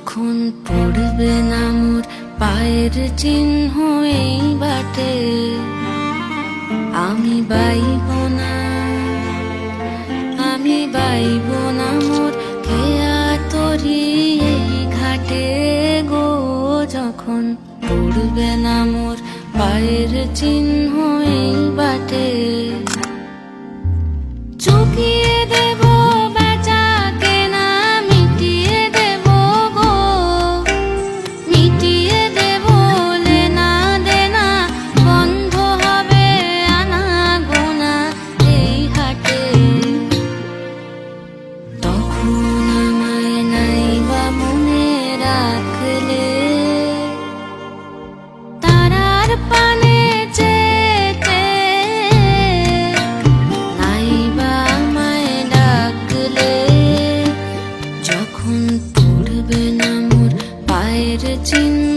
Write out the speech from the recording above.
যখন পড়বে না মোর পায়ের চিহ্ন এই বাটে, আমি বাইব না, আমি বাইব না মোর খেয়া তরি এই ঘাটে গো। যখন পড়বে না মোর পায়ের চিহ্ন এই বাটে, চুকিয়ে দেব বেচা কেনা, মিটিয়ে দেব গো, মিটিয়ে দেব লেনা দেনা, বন্ধ হবে আনা গোনা এই হাটে। তখন আমায় নাইবা মনে রাখলে, তারার পানে চেতে নাইবা আমায় ডাকলে। যখন পড়বে না মোর পায়ের চিহ্ন